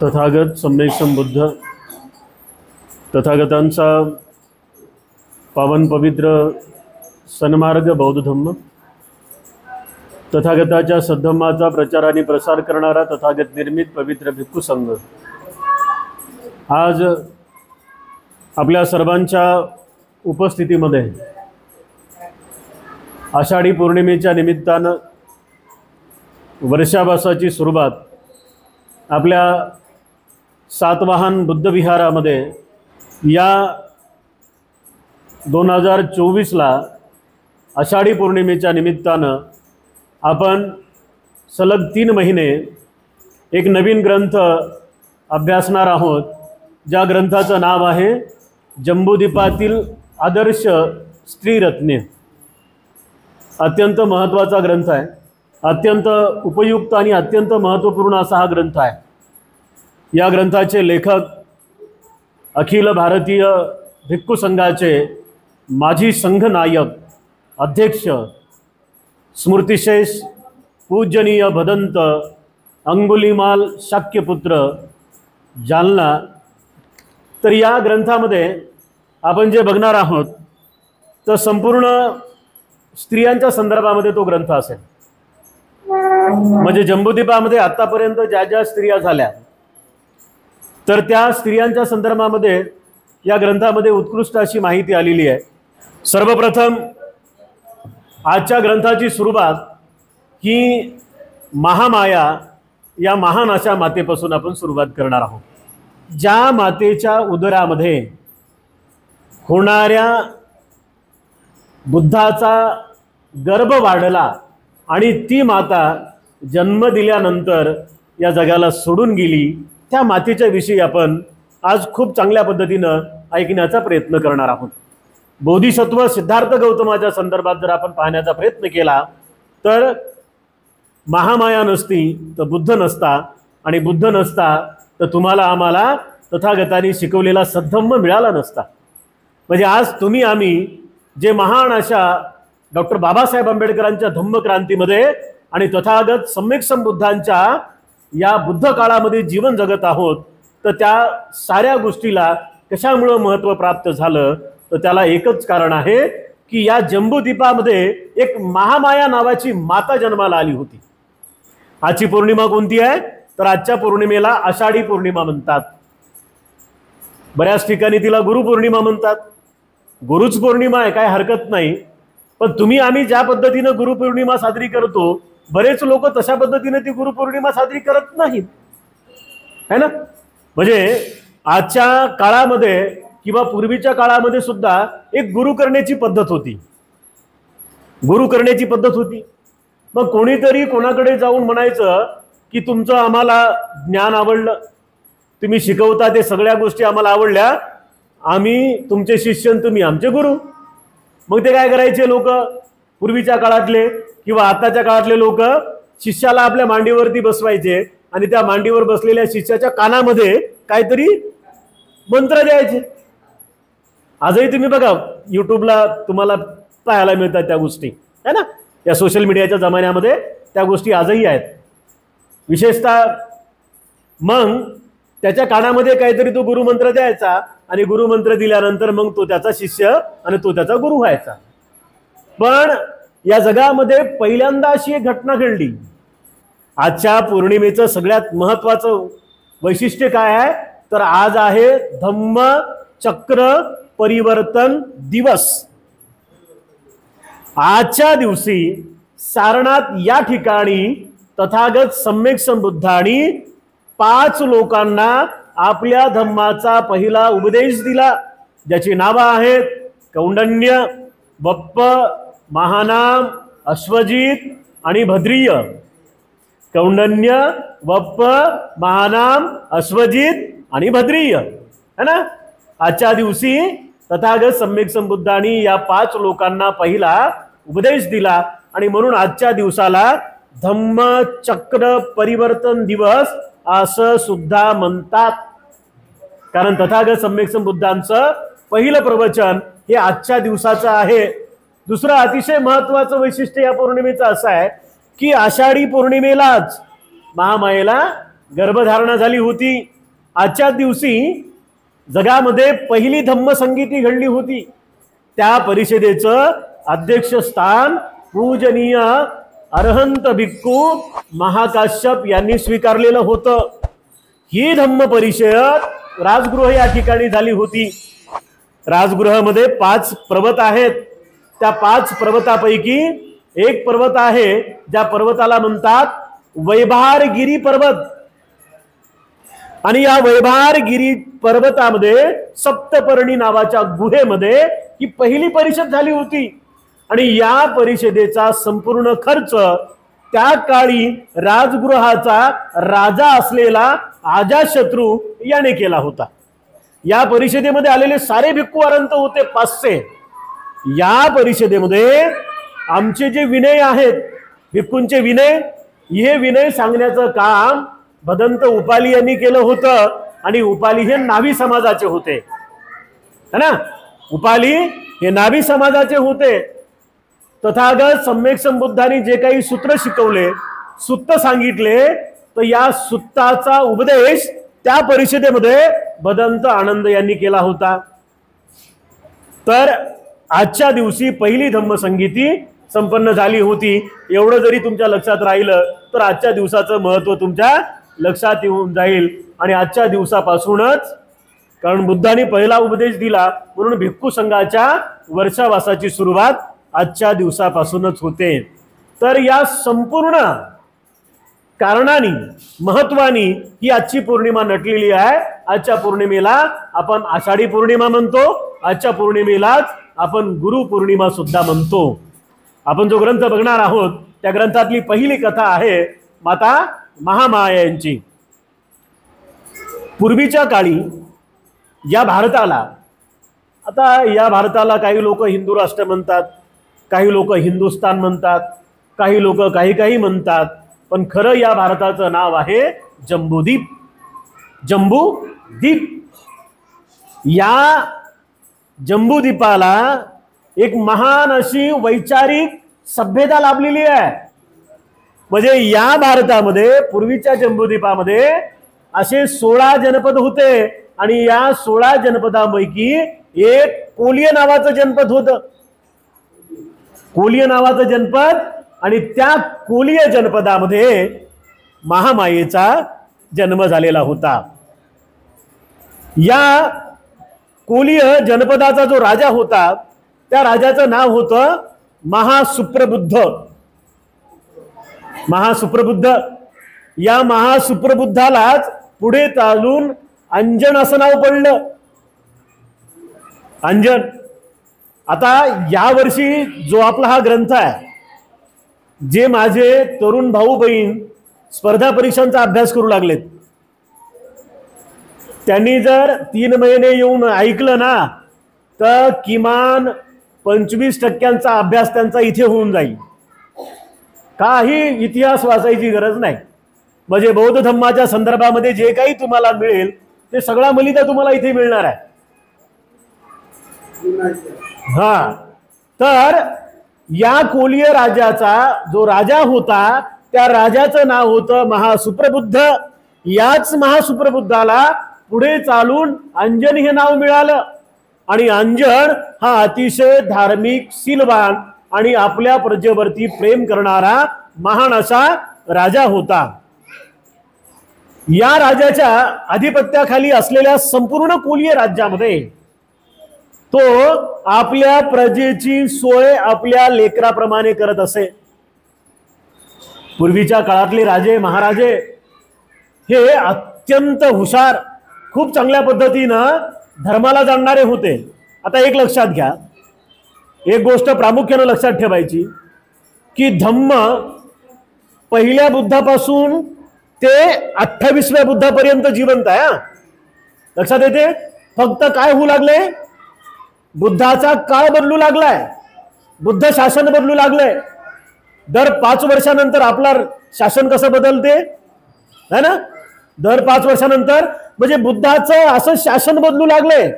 तथागत सम्यक संबुद्ध तथागतांचा पावन पवित्र सन्मार्ग बौद्ध धम्म, तथागताच्या सद्धम्माचा प्रचार आणि प्रसार करणारा तथागत निर्मित पवित्र भिक्खू संघ आज आपल्या सर्वांच्या उपस्थितीमध्ये आषाढी पौर्णिमेच्या निमित्तानं वर्षाभासाची सुरुवात आपल्या सातवाहन बुद्ध विहारामध्ये या 2024ला आषाढी पौर्णिमेच्या निमित्तानं आपण सलग 3 महिने एक नवीन ग्रंथ अभ्यासणार आहोत, ज्या ग्रंथाचं नाव आहे जम्बूद्वीपातील आदर्श स्त्रीरत्ने। अत्यंत महत्त्वाचा ग्रंथ आहे, अत्यंत उपयुक्त आणि अत्यंत महत्त्वपूर्ण असा हा ग्रंथ आहे। या ग्रंथाचे लेखक अखिल भारतीय भिक्खू संघाचे माजी संघनायक अध्यक्ष स्मृतिशेष पूजनीय भदंत अंगुलीमाल शाक्यपुत्र जालना। तर या ग्रंथामध्ये आपण जे बघणार आहोत तर संपूर्ण स्त्रियांच्या संदर्भामध्ये तो ग्रंथ असेल। म्हणजे जम्बूद्वीपामध्ये आतापर्यंत ज्या ज्या स्त्रिया झाल्या तर त्या स्त्रियांच्या संदर्भामध्ये या ग्रंथामध्ये उत्कृष्ट अशी माहिती आलेली आहे। सर्वप्रथम आजच्या ग्रंथाची सुरुवात ही महामाया या महान अशा मातेपासून आपण सुरुवात करणार आहोत। ज्या मातेच्या उदरामध्ये होणाऱ्या बुद्धाचा गर्भ वाढला आणि ती माता जन्म दिल्यानंतर या जगाला सोडून गेली, त्या मातेच्या विषयी आपण आज खूप चांगल्या पद्धतीनं ऐकण्याचा प्रयत्न करणार आहोत। बोधिसत्व सिद्धार्थ गौतमाच्या संदर्भात जर आपण पाहण्याचा प्रयत्न केला तर महामाया नसती तर बुद्ध नसता, आणि बुद्ध नसता तर तुम्हाला आम्हाला तथागतांनी शिकवलेला सद्धम्म मिळाला नसता। म्हणजे आज तुम्ही आम्ही जे महान अशा डॉक्टर बाबासाहेब आंबेडकरांच्या धम्मक्रांतीमध्ये आणि तथागत सम्यक संबुद्धांच्या या बुद्ध काळामध्ये जीवन जगत आहोत, तर त्या साऱ्या गोष्टीला कशामुळे महत्त्व प्राप्त झालं तर त्याला एकच कारण आहे की या जम्बूद्वीपामध्ये एक महामाया नावाची माता जन्माला आली होती। आजची पौर्णिमा कोणती आहे तर आजच्या पौर्णिमेला आषाढी पौर्णिमा म्हणतात। बऱ्याच ठिकाणी तिला गुरुपौर्णिमा म्हणतात। गुरुच पौर्णिमा आहे, काय हरकत नाही, पण तुम्ही आम्ही ज्या पद्धतीनं गुरुपौर्णिमा साजरी करतो बरेच लोक तशा पद्धतीने ती गुरुपौर्णिमा साजरी करत नाहीत, है ना। म्हणजे आजच्या काळामध्ये किंवा पूर्वीच्या काळामध्ये सुद्धा एक गुरु करण्याची पद्धत होती, गुरु करण्याची पद्धत होती। मग कोणीतरी कोणाकडे जाऊन म्हणायचं की तुमचं आम्हाला ज्ञान आवडलं, तुम्ही शिकवता ते सगळ्या गोष्टी आम्हाला आवडल्या, आम्ही तुमचे शिष्य तुम्ही आमचे गुरु। मग ते काय करायचे लोक, पूर्वीच्या काळातले किंवा आताच्या काळातले लोक शिष्याला आपल्या मांडीवरती बसवायचे आणि त्या मांडीवर बसलेल्या शिष्याच्या कानामध्ये काहीतरी मंत्र द्यायचे। आजही तुम्ही बघा यूट्यूबला तुम्हाला पाहायला मिळतात त्या गोष्टी, है ना। या सोशल मीडियाच्या जमान्यामध्ये त्या गोष्टी आजही आहेत। विशेषतः मग त्याच्या कानामध्ये काहीतरी तो गुरुमंत्र द्यायचा आणि गुरुमंत्र दिल्यानंतर मग तो त्याचा शिष्य आणि तो त्याचा गुरु व्हायचा। पण या जगामध्ये पहिल्यांदा अशी एक घटना घडली। आजच्या पौर्णिमेचं सगळ्यात महत्त्वाचं वैशिष्ट्य काय आहे तर आज आहे धम्म चक्र परिवर्तन दिवस। आजच्या दिवशी सारनाथ या ठिकाणी तथागत सम्यक संबुद्धांनी 5 लोकांना आपल्या धम्माचा पहिला उपदेश दिला, ज्याची नावे आहेत कौंडण्य, बप्प, महानाम, अश्वजित आणि भद्रिय। कौंडण्य, बप्प, महानाम, अश्वजित आणि भद्रिय, है ना। आजच्या दिवशी तथागत सम्यक संबुद्धांनी या 5 लोकांना पहिला उपदेश दिला आणि म्हणून आजच्या दिवसाला धम्म चक्र परिवर्तन दिवस असं सुद्धा म्हणतात। कारण तथागत सम्यक संबुद्धांचं पहिलं प्रवचन हे आजच्या दिवसाचं आहे। दुसरं अतिशय महत्त्वाचं वैशिष्ट्य या पौर्णिमेचं असं आहे की आषाढी पौर्णिमेलाच महामायेला गर्भधारणा झाली होती. आजच्या दिवशी जगामध्ये पहिली धम्मसंगीती घडली होती. त्या परिषदेचं अध्यक्षस्थान पूजनीय अरहंत भिक्खू महाकाश्यप यांनी स्वीकारलेलं होतं. ही धम्म परिषद राजगृह या ठिकाणी झाली होती. राजगृहामध्ये 5 पर्वत आहेत. त्या 5 पर्वतापैकी एक पर्वत आहे ज्या पर्वताला म्हणतात वैभारगिरी पर्वत. आणि या वैभारगिरी पर्वतामध्ये सप्तपर्णी नावाच्या गुहेमध्ये ही पहिली परिषद झाली होती. आणि या परिषदेचा संपूर्ण खर्च त्या काळी राजगृहाचा राजा असलेला अजातशत्रू याने केला होता. या परिषदेमध्ये आलेले सारे भिक्खू अरहंत होते 500. या परिषदेमध्ये आमचे जे विनय आहेत, भिक्खूंचे विनय, हे विनय सांगण्याचं काम भदंत उपाली यांनी केलं होतं. आणि उपाली हे नाभी समाजाचे होते, है ना. उपाली हे नाभी समाजाचे होते. तथागत सम्यक संबुद्धांनी जे काही सूत्र शिकवले, सुत्त सांगितले, तर या सुत्ताचा उपदेश त्या परिषदेमध्ये भदंत आनंद यांनी केला होता. तर आजच्या दिवशी पहिली धम्मसंगीती संपन्न झाली होती. एवढं जरी तुमच्या लक्षात राहिलं तर आजच्या दिवसाचं महत्त्व तुमच्या लक्षात येऊन जाईल. आणि आजच्या दिवसापासूनच, कारण बुद्धांनी पहिला उपदेश दिला म्हणून भिक्खू संघाच्या वर्षावासाची सुरुवात आजच्या दिवसापासूनच होते. तर या संपूर्ण कारणांनी, महत्वानी ही आजची पौर्णिमा नटलेली आहे. आजच्या पौर्णिमेला आपण आषाढी पौर्णिमा म्हणतो. आजच्या पौर्णिमेलाच आपण गुरु पौर्णिमा सुद्धा म्हणतो. आपण जो ग्रंथ बघणार आहोत त्या ग्रंथातली पहिली कथा आहे माता महामाया यांची. पूर्वीच्या काळी या भारताला, आता या भारताला काही लोक हिंदू राष्ट्र म्हणतात, काही लोक हिंदुस्तान म्हणतात, काही लोक काही म्हणतात, पण खरं या भारताचं नाव आहे जम्बूद्वीप. जम्बूद्वीप. या जम्बूद्वीपाला एक महान अशी वैचारिक सभ्यता लाभलेली आहे. म्हणजे या भारतामध्ये पूर्वीच्या जम्बूद्वीपामध्ये असे 16 जनपद होते. आणि या 16 जनपदांपैकी एक कोलिय नावाचं जनपद होतं. कोलिय नावाचं जनपद. आणि त्या कोलिय जनपदामध्ये महामायेचा जन्म झालेला होता. या कोलिय जनपदाचा जो राजा होता त्या राजाचं नाव होतं महासुप्रबुद्ध. महासुप्रबुद्ध. या महासुप्रबुद्धालाच पुढे चालून अंजन असं नाव पडलं. अंजन. आता यावर्षी जो आपला हा ग्रंथ आहे, जे माझे तरुण भाऊ बहीण स्पर्धा परीक्षांचा अभ्यास करू लागलेत, त्यांनी जर 3 महिने येऊन ऐकलं ना तर किमान 25% अभ्यास त्यांचा इथे होऊन जाईल. काही इतिहास वाचायची गरज नाही. म्हणजे बौद्ध धम्माच्या संदर्भामध्ये जे काही तुम्हाला मिळेल ते सगळा मलिदा तुम्हाला इथे मिळणार आहे. हा. तर या कोलिय राजाचा जो राजा होता त्या राजाचं नाव होतं महासुप्रबुद्ध. याच महासुप्रबुद्धाला पुढे चालून अंजन हे नाव मिळालं. आणि अंजन हा अतिशय धार्मिक, शीलवान आणि आपल्या प्रजेवरती प्रेम करणारा महान असा राजा होता. या राजाच्या अधिपत्याखाली असलेल्या संपूर्ण कोलिय राज्यामध्ये तो आपल्या प्रजेची सोय आपल्या लेकराप्रमाणे करत असे. पूर्वीच्या काळातले राजे महाराजे हे अत्यंत हुशार, खूप चांगल्या पद्धतीनं धर्माला जाणणारे होते. आता एक लक्षात घ्या, एक गोष्ट प्रामुख्याने लक्षात ठेवायची की धम्म पहिल्या बुद्धापासून ते 28व्या बुद्धापर्यंत जिवंत आहे. लक्षात येते. फक्त काय होऊ लागले, बुद्धाचा काळ बदलू लागलाय, बुद्ध शासन बदलू लागलंय. दर 5 वर्षानंतर आपला शासन कसं बदलते है ना, दर 5 वर्षानंतर. म्हणजे बुद्धाचं असं शासन बदलू लागलंय.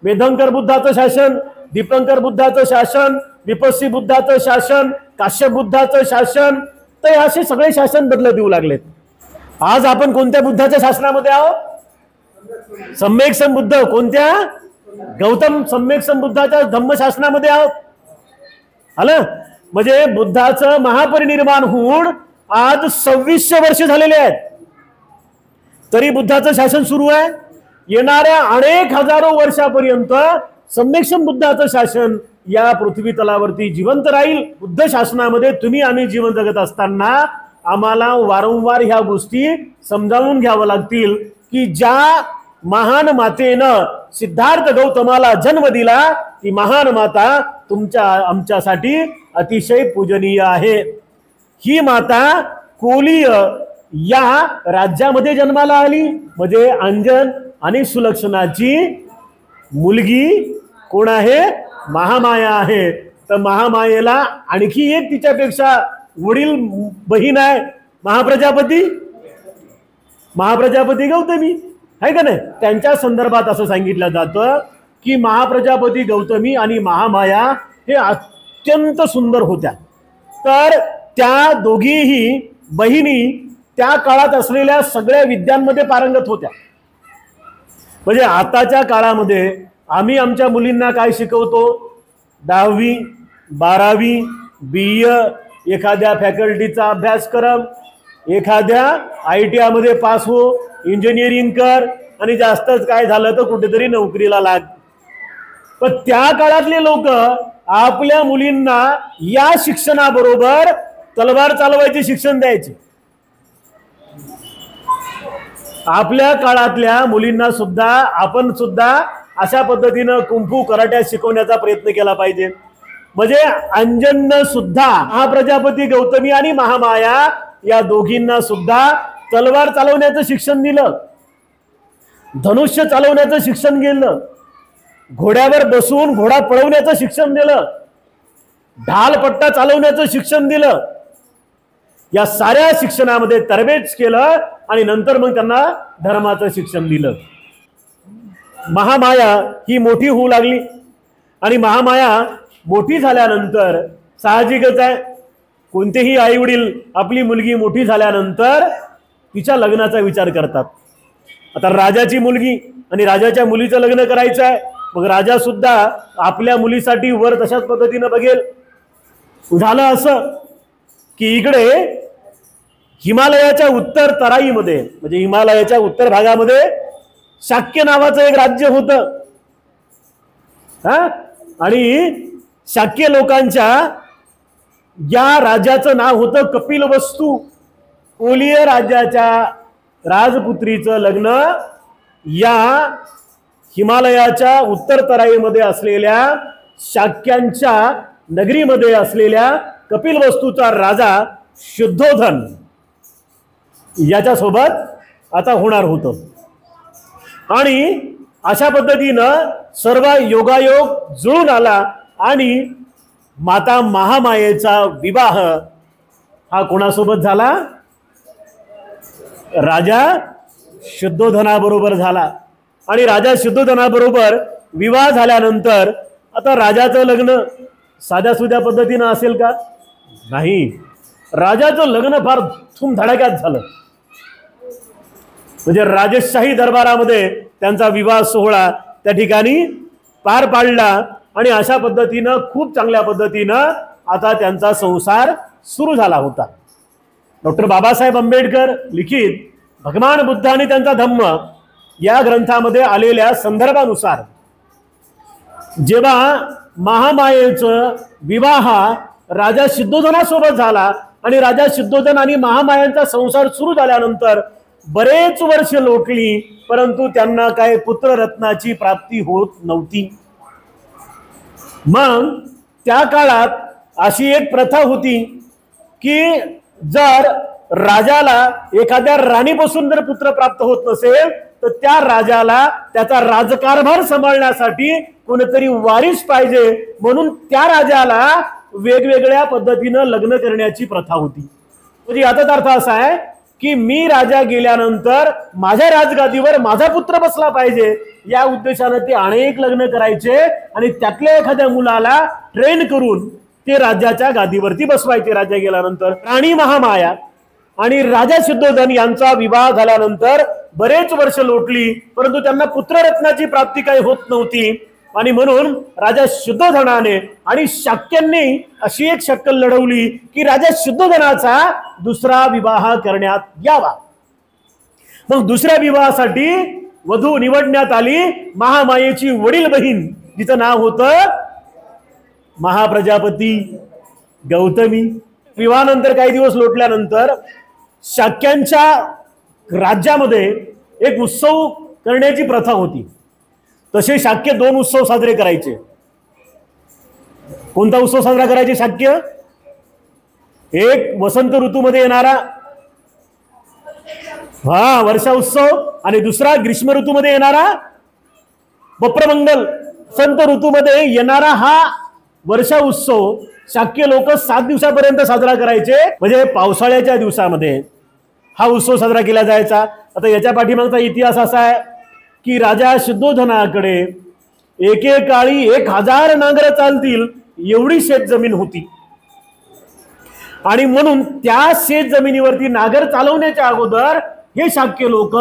वेदंकर बुद्धाचं शासन, दीपंकर बुद्धाचं शासन, विपस्सी बुद्धाचं शासन, काश्यप बुद्धाचं शासन, तर असे सगळे शासन बदलत येऊ लागलेत. आज आपण कोणत्या बुद्धाच्या शासनामध्ये आहोत? सम्यक संबुद्ध. कोणत्या? गौतम सम्यक संबुद्धाच्या धम्मशासनामध्ये आहोत. आलं म्हणजे बुद्धाचं महापरिनिर्वाण होऊन आज 2600 वर्ष झालेले आहेत, तरी बुद्धाचं शासन सुरू आहे. येणाऱ्या अनेक हजारो वर्षापर्यंत सम्यक बुद्धाचं शासन या पृथ्वी तलावरती जिवंत राहील. बुद्ध शासनामध्ये तुम्ही आम्ही जीवन जगत असताना आम्हाला वारंवार ह्या गोष्टी समजावून घ्याव्या लागतील की ज्या महान मातेनं सिद्धार्थ गौतमाला जन्म दिला ती महान माता आमच्यासाठी अतिशय पूजनीय आहे. ही माता कोलीय या राज्यामध्ये जन्माला आली. म्हणजे अंजन आणि सुलक्षणाची मुलगी कोण आहे? महामाया आहे. तर महामायेला आणखी एक तिच्यापेक्षा वडील बहीण आहे, महाप्रजापती गौतमी आहे का नाही. त्यांच्या संदर्भात असं सांगितलं जातं की महाप्रजापती गौतमी आणि महामाया हे अत्यंत सुंदर होत्या. तर त्या दोघीही बहिणी त्या काळात असलेल्या सगळ्या विद्यांमध्ये पारंगत होत्या. म्हणजे आताच्या काळामध्ये आम्ही आमच्या मुलींना काय शिकवतो? 10वी 12वी BA, एखाद्या फॅकल्टीचा अभ्यासक्रम, एखाद्या ITI मध्ये पास हो, इंजिनिअरिंग कर आणि जास्तच काय झालं तर कुठेतरी नोकरीला लाग. पण त्या काळातले लोक आपल्या मुलींना या शिक्षणाबरोबर तलवार चालवायचे शिक्षण द्यायचे. आपल्या काळातल्या मुलींना सुद्धा आपण सुद्धा अशा पद्धतीनं कुंफू कराटे शिकवण्याचा प्रयत्न केला पाहिजे. म्हणजे अंजन सुद्धा महाप्रजापती गौतमी आणि महामाया या दोघींना सुद्धा तलवार चालवण्याचं शिक्षण दिलं, धनुष्य चालवण्याचं शिक्षण दिलं, घोड्यावर बसून घोडा पळवण्याचं शिक्षण दिलं, ढालपट्टा चालवण्याचं शिक्षण दिलं. या साऱ्या शिक्षणामध्ये तरबेज केलं आणि नंतर मग त्यांना धर्माचं शिक्षण दिलं. महामाया ही मोठी होऊ लागली आणि महामाया मोठी झाल्यानंतर साहजिकच आहे कोणतेही आई वडील आपली मुलगी मोठी झाल्यानंतर तिच्या लग्नाचा विचार करतात. आता राजाची मुलगी आणि राजाच्या मुलीचं लग्न करायचं आहे, मग राजा सुद्धा आपल्या मुलीसाठी वर तशाच पद्धतीनं बघेल. झालं असं की इकडे हिमालयाच्या उत्तर तराईमध्ये म्हणजे हिमालयाच्या उत्तर भागामध्ये शाक्य नावाचं एक राज्य होतं. आणि शाक्य लोकांच्या या राजाचं नाव होतं कपिलवस्तू. कोलीय राज्याच्या राजपुत्रीचं लग्न या हिमालयाच्या उत्तर तराईमध्ये असलेल्या शाक्यांच्या नगरीमध्ये असलेल्या कपिलवस्तूचा राजा शुद्धोधन याच्यासोबत आता होणार होतं. आणि अशा पद्धतीनं सर्व योगायोग जुळून आला आणि माता महामायेचा विवाह हा कोणासोबत झाला? राजा शुद्धोधनाबरोबर झाला. आणि राजा शुद्धोधनाबरोबर विवाह झाल्यानंतर आता राजाचं लग्न साध्या सुध्या पद्धतीनं असेल का? नाही. राजाचं लग्न फार धूमधडाक्यात झालं. म्हणजे राजशाही दरबारामध्ये त्यांचा विवाह सोहळा त्या ठिकाणी पार पाडला आणि अशा पद्धतीनं खूप चांगल्या पद्धतीनं आता त्यांचा संसार सुरू झाला होता. डॉक्टर बाबासाहेब आंबेडकर लिखित भगवान बुद्ध आणि त्यांचा धम्म या ग्रंथामध्ये आलेल्या संदर्भानुसार जेव्हा महामायेचा विवाह राजा सिद्धोधनासोबत झाला आणि राजा सिद्धोधन आणि महामायांचा संसार सुरू झाल्यानंतर बरेच वर्ष लोटली, परंतु त्यांना काय पुत्ररत्नाची प्राप्ती होत नव्हती. मग त्या काळात अशी एक प्रथा होती की जर राजाला एखाद्या राणीपासून जर पुत्र प्राप्त होत नसेल तर त्या राजाला त्याचा राजकारभार सांभाळण्यासाठी कोणीतरी वारिस पाहिजे, म्हणून त्या राजाला वेगवेगळ्या पद्धतीनं लग्न करण्याची प्रथा होती. म्हणजे याचाच अर्थ असा आहे की मी राजा गेल्यानंतर माझ्या राजगादीवर माझा पुत्र बसला पाहिजे या उद्देशाने ते अनेक लग्न करायचे आणि त्यातल्या एखाद्या मुलाला ट्रेन करून ते राज्याच्या गादीवरती बसवायचे राजा गेल्यानंतर. राणी महामाया आणि राजा शुद्धोधन यांचा विवाह झाल्यानंतर बरेच वर्ष लोटली, परंतु त्यांना पुत्ररत्नाची प्राप्ती काही होत नव्हती. आणि म्हणून राजा शुद्धोधनाने आणि शाक्यांनी अशी एक शक्कल लढवली की राजा शुद्धोधनाचा दुसरा विवाह करण्यात यावा. मग दुसऱ्या विवाहासाठी वधू निवडण्यात आली महामायेची वडील बहीण, जिचं नाव होतं महाप्रजापती गौतमी. विवाहानंतर काही दिवस लोटल्यानंतर शाक्यांच्या राज्यामध्ये एक उत्सव करण्याची प्रथा होती. तसे शाक्य 2 उत्सव साजरे करायचे. कोणता उत्सव साजरा करायचे शाक्य? एक वसंत ऋतूमध्ये येणारा वर्षा उत्सव आणि दुसरा ग्रीष्म ऋतूमध्ये येणारा बप्रमंगल. वसंत ऋतूमध्ये येणारा हा वर्षा उत्सव शाक्य लोक 7 दिवसापर्यंत साजरा करायचे. म्हणजे पावसाळ्याच्या दिवसामध्ये हा उत्सव साजरा केला जायचा. आता याच्या पाठीमागचा इतिहास असा आहे की राजा शुद्धोधनाकडे एकेकाळी 1000 नांगर चालतील एवढी शेत जमीन होती. आणि म्हणून त्या शेत जमिनीवरती नागर चालवण्याच्या अगोदर हे शाक्य लोक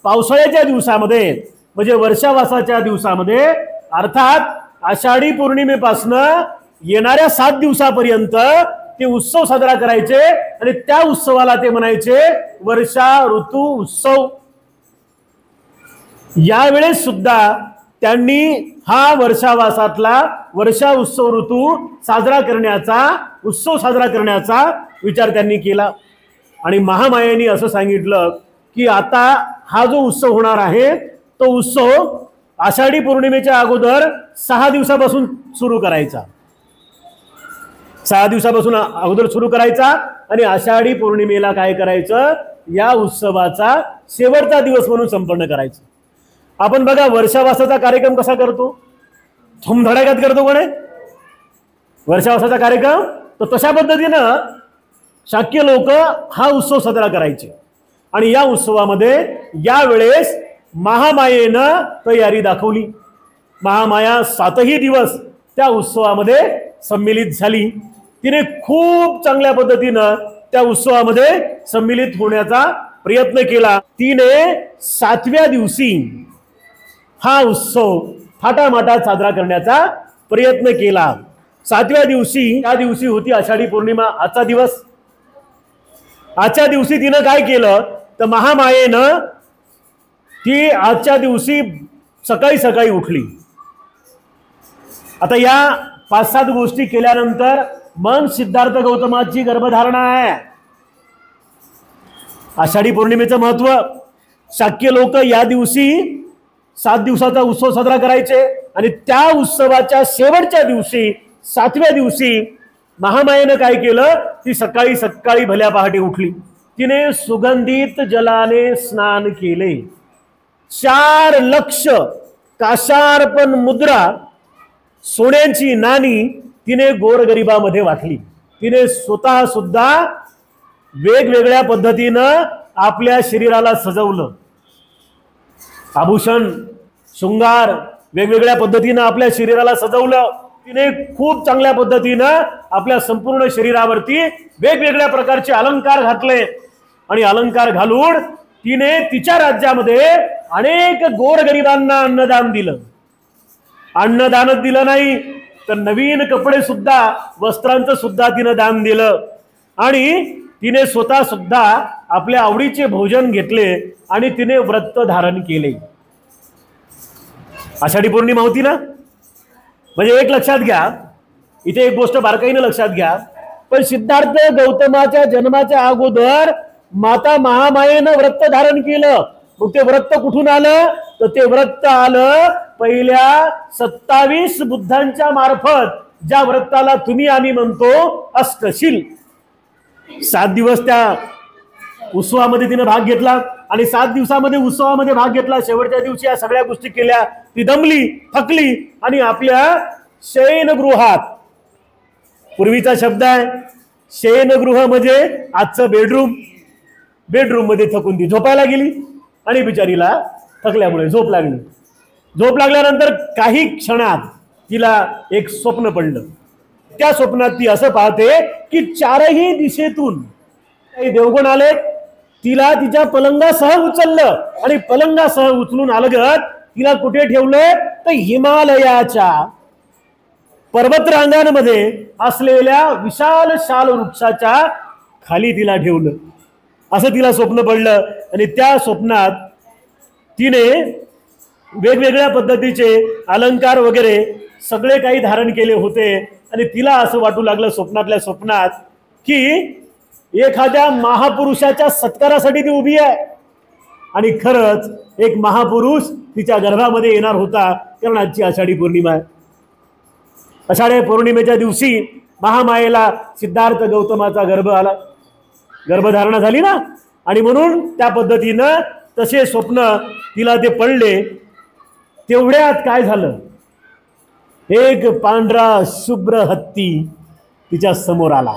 पावसाळ्याच्या दिवसामध्ये म्हणजे वर्षावासाच्या दिवसामध्ये अर्थात आषाढी पौर्णिमेपासून येणाऱ्या 7 दिवसापर्यंत ते उत्सव साजरा करायचे. आणि त्या उत्सवाला ते म्हणायचे वर्षा ऋतू उत्सव. यावेळेस सुद्धा त्यांनी हा वर्षावासातला वर्षा उत्सव ऋतू साजरा करण्याचा उत्सव साजरा करण्याचा विचार त्यांनी केला. आणि महामायेने असं सांगितलं की आता हा जो उत्सव होणार आहे तो उत्सव आषाढी पौर्णिमेच्या अगोदर 6 दिवसापासून सुरू करायचा. 6 दिवसापासून अगोदर सुरू करायचा आणि आषाढी पौर्णिमेला काय करायचं, या उत्सवाचा शेवटचा दिवस म्हणून संपन्न करायचं. आपण बघा वर्षावासाचा कार्यक्रम कसा करतो, धुमधडाक्यात करतो कोणे वर्षावासाचा कार्यक्रम. तर तशा पद्धतीनं शाक्य लोक हा उत्सव साजरा करायचे. आणि या उत्सवामध्ये यावेळेस महामायेनं तयारी दाखवली. महामाया 7ही दिवस त्या उत्सवामध्ये सम्मिलित झाली. तिने खूप चांगल्या पद्धतीनं त्या उत्सवामध्ये सम्मिलित होण्याचा प्रयत्न केला. तिने 7व्या दिवशी हा उत्सव थाटामाटात साजरा करण्याचा प्रयत्न केला. 7व्या दिवशी, त्या दिवशी होती आषाढी पौर्णिमा, आजचा दिवस. आजच्या दिवशी तिनं काय केलं तर महामायेनं ती आजच्या दिवशी सकाळी सकाळी उठली. आता या 5-7 गोष्टी केल्यानंतर मग सिद्धार्थ गौतमाची गर्भधारणा आहे. आषाढी पौर्णिमेचं महत्व. शाक्य लोक या दिवशी 7 दिवसाचा उत्सव साजरा करायचे आणि त्या उत्सवाच्या शेवटच्या दिवशी 7व्या दिवशी महामायेनं काय केलं, ती सकाळी सकाळी भल्या पहाटे उठली. तिने सुगंधित जलाने स्नान केले. 4 लक्ष काशार्पण मुद्रा सोन्याची नाणी तिने गोरगरिबामध्ये वाटली. तिने स्वतः सुद्धा वेगवेगळ्या पद्धतीनं आपल्या शरीराला सजवलं. आभूषण शृंगार वेगवेगळ्या पद्धतीनं आपल्या शरीराला सजवलं. तिने खूप चांगल्या पद्धतीनं आपल्या संपूर्ण शरीरावरती वेगवेगळ्या प्रकारचे अलंकार घातले. आणि अलंकार घालून तिने तिच्या राज्यामध्ये अनेक गोरगरिबांना अन्नदान दिलं. अन्नदानच दिलं नाही तर नवीन कपडे सुद्धा, वस्त्रांचं सुद्धा तिनं दान दिलं. आणि तिने स्वतः सुद्धा आपल्या आवडीचे भोजन घेतले आणि तिने व्रत धारण केले. आषाढी पौर्णिमा होती ना. म्हणजे एक लक्षात घ्या, इथे एक गोष्ट बारकाईने लक्षात घ्या. पण सिद्धार्थ गौतमाच्या जन्माच्या अगोदर माता महामायेनं व्रत धारण केलं. मग ते व्रत कुठून आलं तर ते व्रत आलं पहिल्या 27 बुद्धांच्या मार्फत, ज्या व्रताला तुम्ही आम्ही म्हणतो अष्टशील. 7 दिवस त्या उत्सवामध्ये तिने भाग घेतला आणि 7 दिवसामध्ये उत्सवामध्ये भाग घेतला. शेवटच्या दिवशी या सगळ्या गोष्टी केल्या. ती दमली, थकली आणि आपल्या शयनगृहात, पूर्वीचा शब्द आहे शयनगृह म्हणजे आजचं बेडरूम, बेडरूम मध्ये थकून ती झोपायला गेली आणि बिचारीला थकल्यामुळे झोप लागली. झोप लागल्यानंतर काही क्षणात तिला एक स्वप्न पडलं. त्या स्वप्नात ती असं पाहते की 4ही दिशेतून काही देवगण आले, तिला तिच्या पलंगासह उचललं आणि पलंगासह उचलून अलगद तिला कुठे ठेवलं तर हिमालयाच्या पर्वतरांगांमध्ये असलेल्या विशाल शाल वृक्षाच्या खाली तिला ठेवलं. असं तिला स्वप्न पडलं आणि त्या स्वप्नात तिने वेगवेगळ्या पद्धतीचे अलंकार वगैरे सगळे काही धारण केले होते आणि तिला असं वाटू लागलं स्वप्नातल्या स्वप्नात की एखाद्या महापुरुषाच्या सत्कारासाठी ती उभी आहे आणि खरंच एक महापुरुष तिच्या गर्भामध्ये येणार होता, कारण आजची आषाढी पौर्णिमा आहे. आषाढी पौर्णिमेच्या दिवशी महामायेला सिद्धार्थ गौतमाचा गर्भ आला, गर्भधारणा झाली ना, आणि म्हणून त्या पद्धतीनं तसे स्वप्न तिला ते पडले. तेवढ्यात काय झालं, एक पांढरा शुभ्र हत्ती तिच्या समोर आला.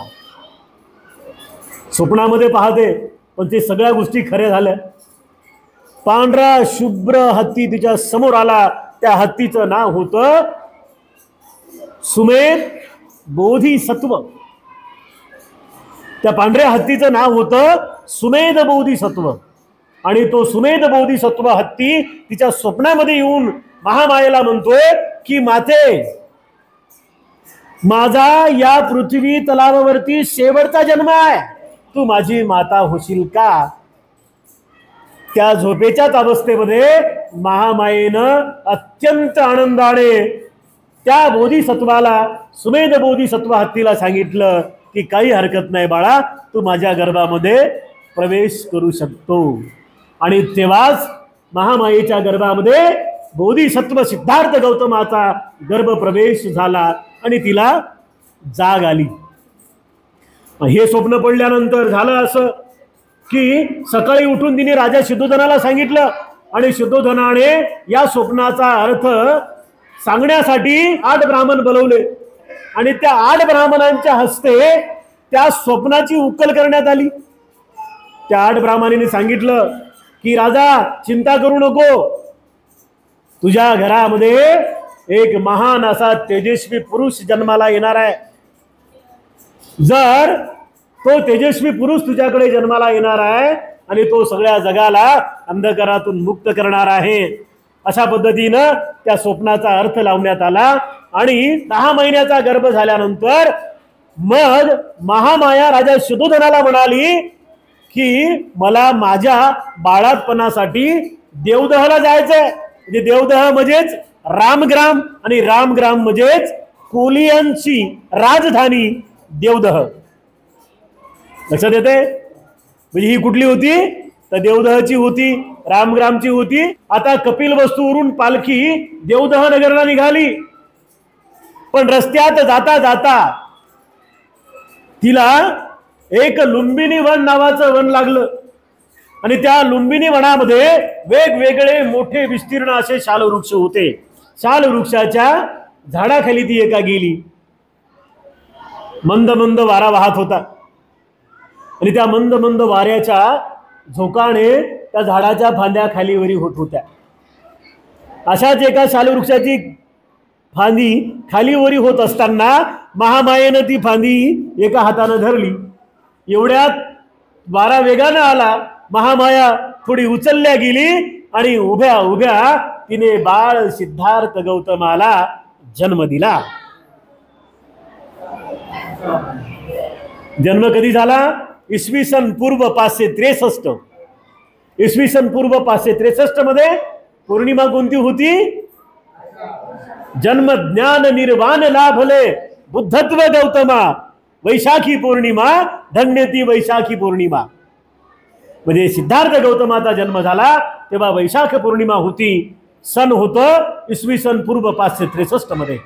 स्वप्नामध्ये पाहते पण ते सगळ्या गोष्टी खऱ्या झाल्या. पांढरा शुभ्र हत्ती तिच्या समोर आला. त्या हत्तीचं नाव होतं सुमेध बोधिसत्व. त्या पांढऱ्या हत्तीचं नाव होतं सुमेध बोधिसत्व आणि तो सुमेध बोधिसत्व हत्ती तिच्या स्वप्नामध्ये येऊन महामायेला म्हणतोय की माते, माझा या पृथ्वी तलावावरती शेवटचा जन्म आहे, तू माझी माता होशील का? त्या झोपेच्याच अवस्थेमध्ये महामायेनं अत्यंत आनंदाने त्या बोधिसत्वाला, सुमेध बोधिसत्व हत्तीला सांगितलं की काही हरकत नाही बाळा, तू माझ्या गर्भामध्ये प्रवेश करू शकतो. आणि तेव्हाच महामायेच्या गर्भामध्ये बोधिसत्व सिद्धार्थ गौतमाचा गर्भप्रवेश झाला आणि तिला जाग आली. हे स्वप्न पडल्यानंतर झालं असं की सकाळी उठून तिने राजा शुद्धोधनाला सांगितलं आणि शुद्धोधनाने या स्वप्नाचा अर्थ सांगण्यासाठी 8 ब्राह्मण बोलवले आणि त्या 8 ब्राह्मणांच्या हस्ते त्या स्वप्नाची उकल करण्यात आली. त्या 8 ब्राह्मणांनी सांगितलं की राजा चिंता करू नको, तुझ्या घरामध्ये एक महान असा तेजस्वी पुरुष जन्माला येणार आहे. जर तो तेजस्वी पुरुष तुझ्याकडे जन्माला येणार आहे आणि तो सगळ्या जगाला अंधकारातून मुक्त करणार आहे. अशा पद्धतीनं त्या स्वप्नाचा अर्थ लावण्यात आला आणि 10 महिन्याचा गर्भ झाल्यानंतर मग महामाया राजा शुद्धोधनाला म्हणाली की मला माझ्या बाळातपणासाठी देवदहला जायचंय. म्हणजे देवदह म्हणजेच रामग्राम आणि रामग्राम म्हणजेच कोलियांची राजधानी देवदह. लक्षात येते? म्हणजे ही कुठली होती तर देवदहची होती, रामग्रामची होती. आता कपिलवस्तूवरून पालखी देवदह नगरला निघाली, पण रस्त्यात जाता जाता तिला एक लुंबिनी वन नावाचं वन लागलं आणि त्या लुंबिनी वनामध्ये वेगवेगळे मोठे विस्तीर्ण असे शालवृक्ष होते. शालवृक्षाच्या झाडाखाली ती एका गेली. मंद मंद वारा वाहत होता आणि त्या मंद मंद वाऱ्याच्या झोकाने त्या झाडाच्या फांद्या खालीवरी होत होत्या. अशाच एका शालवृक्षाची फांदी खालीवरी होत असताना महामायेनं ती फांदी एका हातानं धरली. एवढ्यात वारा वेगानं आला, महामाया थोडी उचलल्या गेली आणि उभ्या उभ्या तिने बाळ सिद्धार्थ गौतमाला जन्म दिला. जन्म कधी झाला? इसवी सन पूर्व 563. इसवी सन पूर्व 563 मध्ये पौर्णिमा कोणती होती? जन्म ज्ञान निर्वाण लाभले बुद्धत्व गौतमा, वैशाखी पौर्णिमा धन्य ती वैशाखी पौर्णिमा. म्हणजे सिद्धार्थ गौतमाचा जन्म झाला तेव्हा वैशाख पौर्णिमा होती. सन होतं इसवी सन पूर्व 563 मध्ये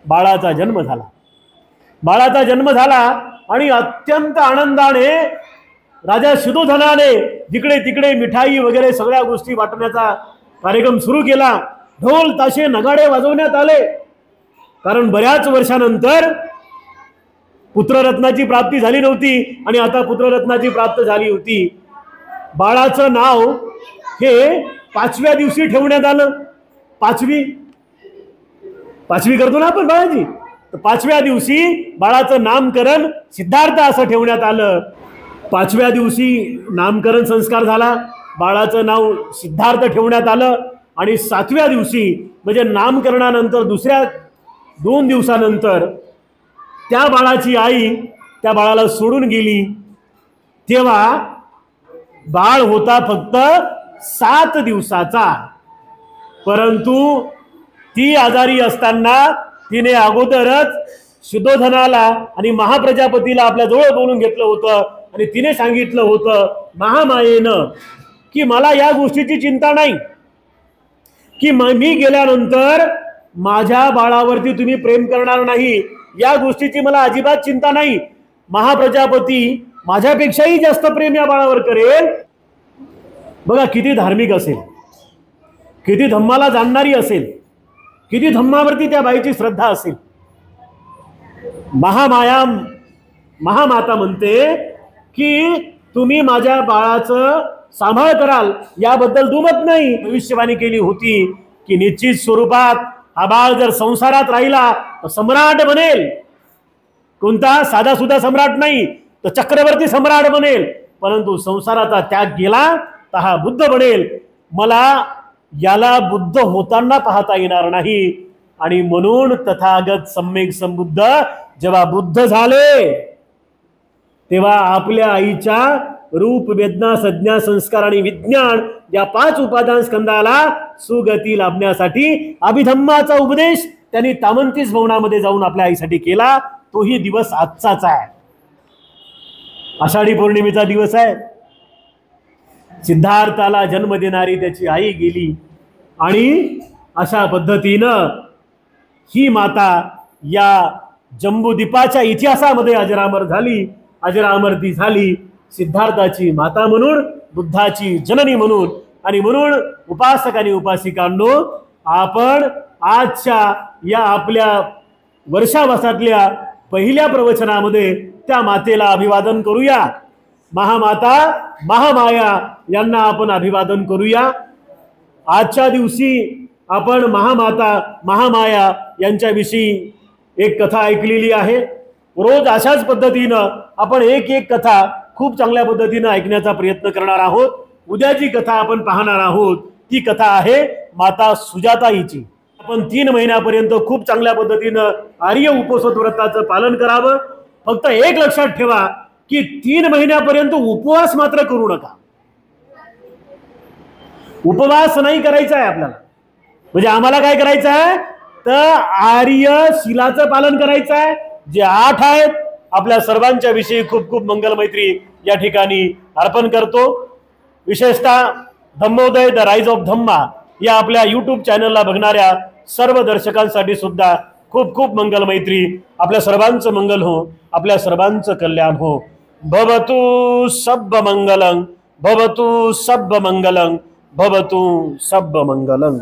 बाळाचा जन्म झाला. बाळाचा जन्म झाला आणि अत्यंत आनंदाने राजा शुद्धोधनाने जिकडे तिकडे मिठाई वगैरे सगळ्या गोष्टी वाटण्याचा कार्यक्रम सुरू केला. ढोल ताशे नगाडे वाजवण्यात आले, कारण बऱ्याच वर्षानंतर पुत्ररत्नाची प्राप्ती झाली नव्हती आणि आता पुत्ररत्नाची प्राप्त झाली होती. बाळाचं नाव हे 5व्या दिवशी ठेवण्यात आलं. पाचवी करतो ना आपण बाळाची, तर 5व्या दिवशी बाळाचं नामकरण सिद्धार्थ असं ठेवण्यात आलं. 5व्या दिवशी नामकरण संस्कार झाला, बाळाचं नाव सिद्धार्थ ठेवण्यात आलं आणि 7व्या दिवशी म्हणजे नामकरणानंतर दुसऱ्या 2 दिवसानंतर त्या बाळाची आई त्या बाळाला सोडून गेली। तेव्हा बाळ होता फक्त 7 दिवसाचा, परंतु ती आजारी असताना तिने अगोदरच शुद्धोधनाला आणि महाप्रजापतीला आपल्या जवळ बोलून घेतलं होतं आणि तिने सांगितलं होतं महामायेनं की मला या गोष्टीची चिंता नाही की मी गेल्यानंतर माझ्या बाळावरती तुम्ही प्रेम करणार नाही, या गोष्टीची मला अजिबात चिंता नाही। महाप्रजापती माझ्यापेक्षाही जास्त प्रेम या बाळावर करेल। बघा किती धार्मिक असेल, किती धम्माला जाणणारी असेल, किती धम्मावरती त्या बाईची श्रद्धा असेल। महामाता म्हणते की तुम्ही माझ्या बाळाचं सांभाळ कराल याबद्दल दुमत नाही। भविष्यवाणी केली होती की निश्चित स्वरूपात हा बाळ जर संसारात राहिला तर सम्राट बनेल। कोणता साधा सुद्धा सम्राट नाही, तर चक्रवर्ती सम्राट बनेल। परंतु संसाराचा त्याग केला तर हा बुद्ध बनेल। मला याला बुद्ध होताना पाहता येणार नाही आणि म्हणून तथागत सम्यक संबुद्ध जेव्हा बुद्ध झाले तेव्हा आपल्या आईच्या रूप वेदना संज्ञा संस्कार आणि विज्ञान या 5 उपादान स्कंदाला सुगती लाभण्यासाठी अभिधम्माचा उपदेश त्यांनी तामंतीस भवनामध्ये जाऊन आपल्या आईसाठी केला। तोही दिवस आजचाच आहे, आषाढी पौर्णिमेचा दिवस आहे। सिद्धार्थाला जन्म देणारी त्याची आई गेली आणि अशा पद्धतीनं ही माता या जम्बूद्वीपाच्या इतिहासामध्ये अजरामर झाली, अजरामर ती झाली सिद्धार्थाची माता म्हणून, बुद्धाची जननी म्हणून। आणि म्हणून उपासक आणि उपासिकांनो, आपण आजच्या या आपल्या वर्षावासातल्या पहिल्या प्रवचनामध्ये त्या मातेला अभिवादन करूया। महामाता महामाया यांना आपण अभिवादन करूया। आजच्या दिवशी आपण महामाता महामाया यांच्याविषयी एक कथा ऐकलेली आहे। रोज अशाच पद्धतीनं आपण एक कथा खूप चांगल्या पद्धतीनं ऐकण्याचा प्रयत्न करणार आहोत। उद्याची कथा आपण पाहणार आहोत ती कथा आहे माता सुजाता हिची। आपण 3 महिन्यापर्यंत खूप चांगल्या पद्धतीनं आर्य उपवास व्रताचं पालन करावं। फक्त एक लक्षात ठेवा की 3 महिन्यापर्यंत उपवास मात्र करू नका। उपवास नाही करायचा आहे आपल्याला, म्हणजे आम्हाला काय करायचं आहे तर आर्य शीलाचं पालन करायचं आहे। जे 8 आहेत आपल्या सर्वांच्या विषयी खूप खूप मंगल मैत्री या ठिकाणी अर्पण करतो। विशेषतः धम्मोदय द राइज ऑफ धम्मा या आपल्या YouTube चॅनलला बघणाऱ्या सर्व दर्शकांसाठी सुद्धा खूप खूप मंगल मैत्री। आपल्या सर्वांचं मंगल हो, आपल्या सर्वांचं कल्याण हो। भवतु सब्ब मंगलं, भवतु सब्ब मंगलं, भवतु सब्ब मंगलं।